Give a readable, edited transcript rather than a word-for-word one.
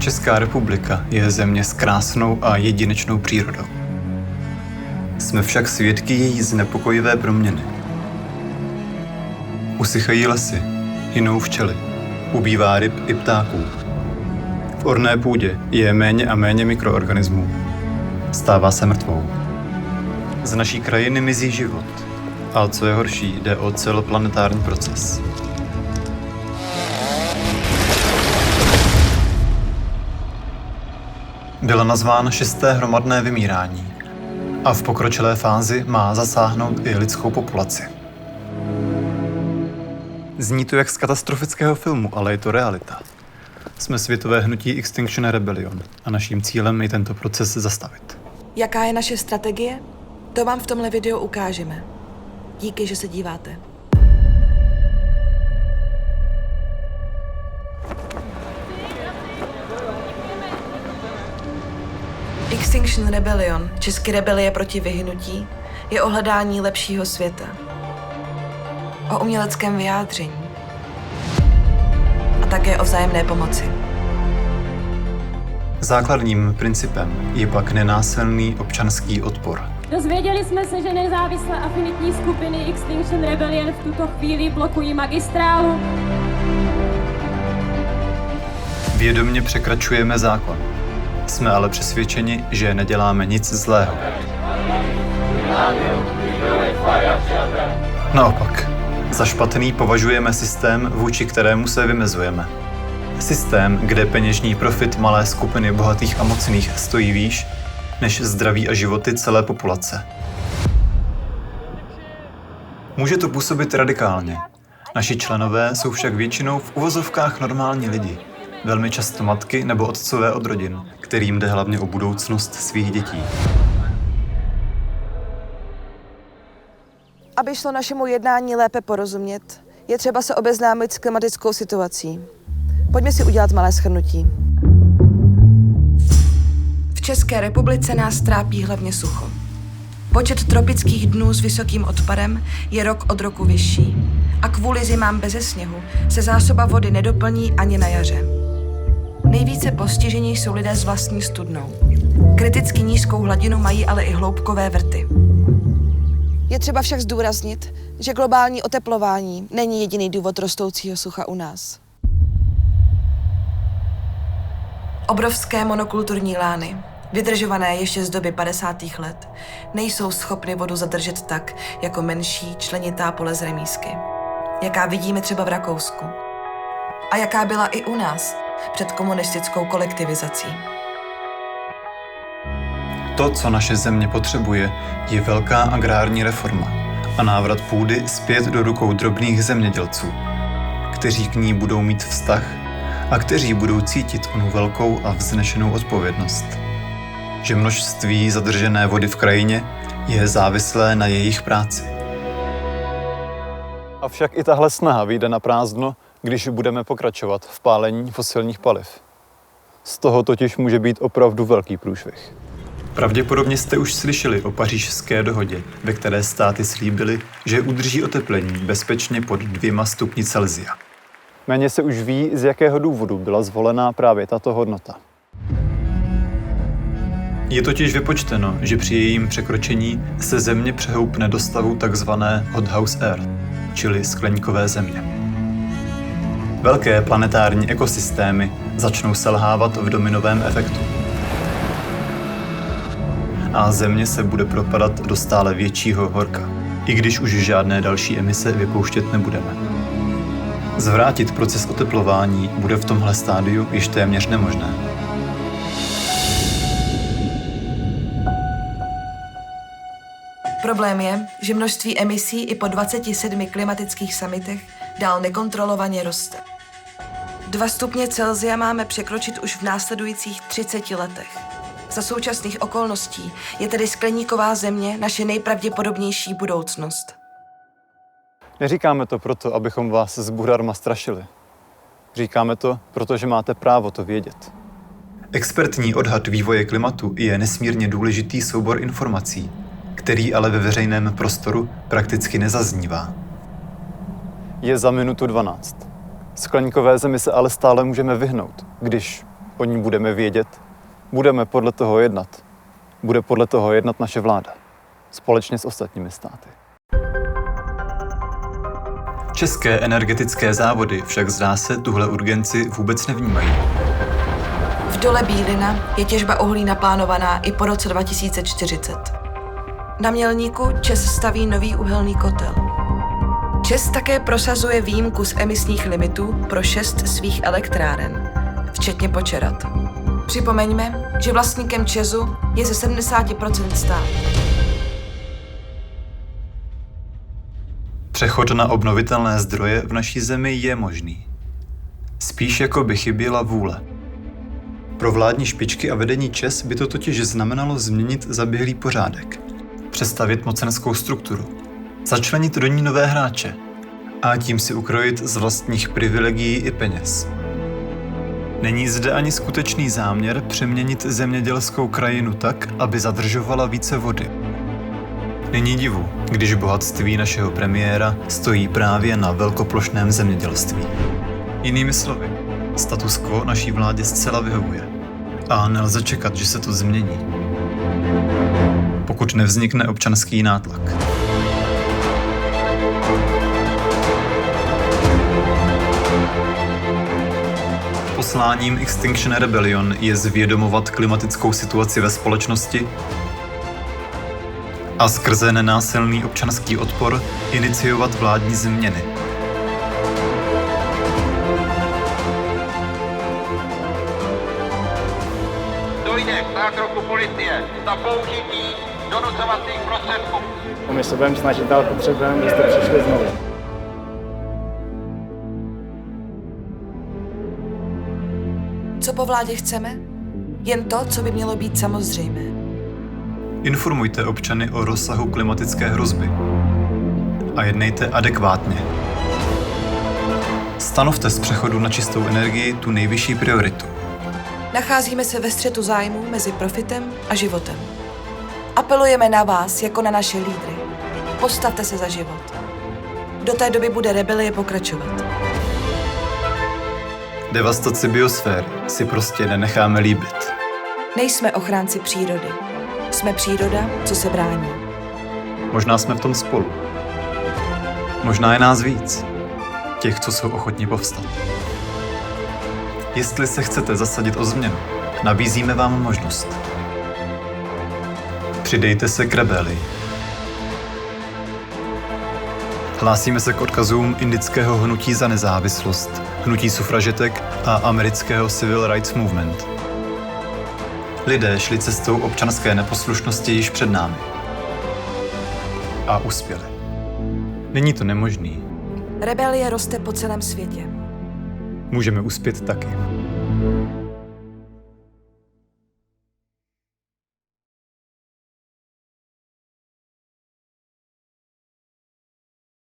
Česká republika je země s krásnou a jedinečnou přírodou. Jsme však svědky její znepokojivé proměny. Usychají lesy, hynou včely, ubývá ryb i ptáků. V orné půdě je méně a méně mikroorganismů. Stává se mrtvou. Z naší krajiny mizí život. A co je horší, jde o celoplanetární proces. Byla nazvána 6. hromadné vymírání a v pokročilé fázi má zasáhnout i lidskou populaci. Zní to jak z katastrofického filmu, ale je to realita. Jsme světové hnutí Extinction Rebellion a naším cílem je tento proces zastavit. Jaká je naše strategie? To vám v tomhle videu ukážeme. Díky, že se díváte. Extinction Rebellion, česky rebelie proti vyhynutí, je o hledání lepšího světa. O uměleckém vyjádření. A také o vzájemné pomoci. Základním principem je pak nenásilný občanský odpor. Dozvěděli jsme se, že nezávislé afinitní skupiny Extinction Rebellion v tuto chvíli blokují magistrálu. Vědomě překračujeme zákon. Jsme ale přesvědčeni, že neděláme nic zlého. Naopak, za špatný považujeme systém, vůči kterému se vymezujeme. Systém, kde peněžní profit malé skupiny bohatých a mocných stojí výš, než zdraví a životy celé populace. Může to působit radikálně. Naši členové jsou však většinou v uvozovkách normální lidi, velmi často matky nebo otcové od rodin, kterým jde hlavně o budoucnost svých dětí. Aby šlo našemu jednání lépe porozumět, je třeba se obeznámit s klimatickou situací. Pojďme si udělat malé shrnutí. V České republice nás trápí hlavně sucho. Počet tropických dnů s vysokým odpadem je rok od roku vyšší. A kvůli zimám beze sněhu se zásoba vody nedoplní ani na jaře. Nejvíce postižení jsou lidé s vlastní studnou. Kriticky nízkou hladinu mají ale i hloubkové vrty. Je třeba však zdůraznit, že globální oteplování není jediný důvod rostoucího sucha u nás. Obrovské monokulturní lány, vydržované ještě z doby 50. let, nejsou schopny vodu zadržet tak, jako menší členitá pole z remízky, jaká vidíme třeba v Rakousku. A jaká byla i u nás před komunistickou kolektivizací. To, co naše země potřebuje, je velká agrární reforma a návrat půdy zpět do rukou drobných zemědělců, kteří k ní budou mít vztah a kteří budou cítit onu velkou a vznešenou odpovědnost. Že množství zadržené vody v krajině je závislé na jejich práci. Avšak i tahle snaha vyjde na prázdno, když budeme pokračovat v pálení fosilních paliv. Z toho totiž může být opravdu velký průšvih. Pravděpodobně jste už slyšeli o Pařížské dohodě, ve které státy slíbily, že udrží oteplení bezpečně pod 2 stupni Celsia. Méně se už ví, z jakého důvodu byla zvolená právě tato hodnota. Je totiž vypočteno, že při jejím překročení se země přehoupne do stavu takzvané hothouse Earth, čili skleníkové země. Velké planetární ekosystémy začnou selhávat v dominovém efektu. A země se bude propadat do stále většího horka, i když už žádné další emise vypouštět nebudeme. Zvrátit proces oteplování bude v tomhle stádiu již téměř nemožné. Problém je, že množství emisí i po 27 klimatických summitech dál nekontrolovaně roste. 2 stupně Celsia máme překročit už v následujících 30 letech. Za současných okolností je tedy skleníková země naše nejpravděpodobnější budoucnost. Neříkáme to proto, abychom vás zbůrarma strašili. Říkáme to, protože máte právo to vědět. Expertní odhad vývoje klimatu je nesmírně důležitý soubor informací, který ale ve veřejném prostoru prakticky nezaznívá. Je za minutu 12. Skleníkové zemi se ale stále můžeme vyhnout, když o ní budeme vědět, budeme podle toho jednat. Bude podle toho jednat naše vláda, společně s ostatními státy. České energetické závody však zdá se tuhle urgenci vůbec nevnímají. V dole Bílina je těžba uhlí naplánovaná i po roce 2040. Na Mělníku ČEZ staví nový uhelný kotel. ČEZ také prosazuje výjimku z emisních limitů pro 6 svých elektráren, včetně Počerad. Připomeňme, že vlastníkem ČEZu je ze 70% stát. Přechod na obnovitelné zdroje v naší zemi je možný. Spíš jako by chyběla vůle. Pro vládní špičky a vedení ČEZ by to totiž znamenalo změnit zaběhlý pořádek, přestavět mocenskou strukturu, začlenit do ní nové hráče a tím si ukrojit z vlastních privilegií i peněz. Není zde ani skutečný záměr přeměnit zemědělskou krajinu tak, aby zadržovala více vody. Není divu, když bohatství našeho premiéra stojí právě na velkoplošném zemědělství. Jinými slovy, status quo naší vládě zcela vyhovuje. A nelze čekat, že se to změní. Pokud nevznikne občanský nátlak. Posláním Extinction Rebellion je zvědomovat klimatickou situaci ve společnosti a skrze nenásilný občanský odpor iniciovat vládní změny. Dojde k zákroku policie za použití donucovacích prostředků. My se budeme snažit, ale potřebujeme, abyste přišli znovu. Co po vládě chceme? Jen to, co by mělo být samozřejmé. Informujte občany o rozsahu klimatické hrozby a jednejte adekvátně. Stanovte z přechodu na čistou energii tu nejvyšší prioritu. Nacházíme se ve střetu zájmů mezi profitem a životem. Apelujeme na vás jako na naše lídry. Postavte se za život. Do té doby bude rebelie pokračovat. Devastaci biosféry si prostě nenecháme líbit. Nejsme ochránci přírody. Jsme příroda, co se brání. Možná jsme v tom spolu. Možná je nás víc. Těch, co jsou ochotni povstat. Jestli se chcete zasadit o změnu, nabízíme vám možnost. Přidejte se k rebelii. Hlásíme se k odkazům indického hnutí za nezávislost, hnutí sufražetek a amerického Civil Rights Movement. Lidé šli cestou občanské neposlušnosti již před námi. A uspěli. Není to nemožný. Rebelie roste po celém světě. Můžeme uspět taky.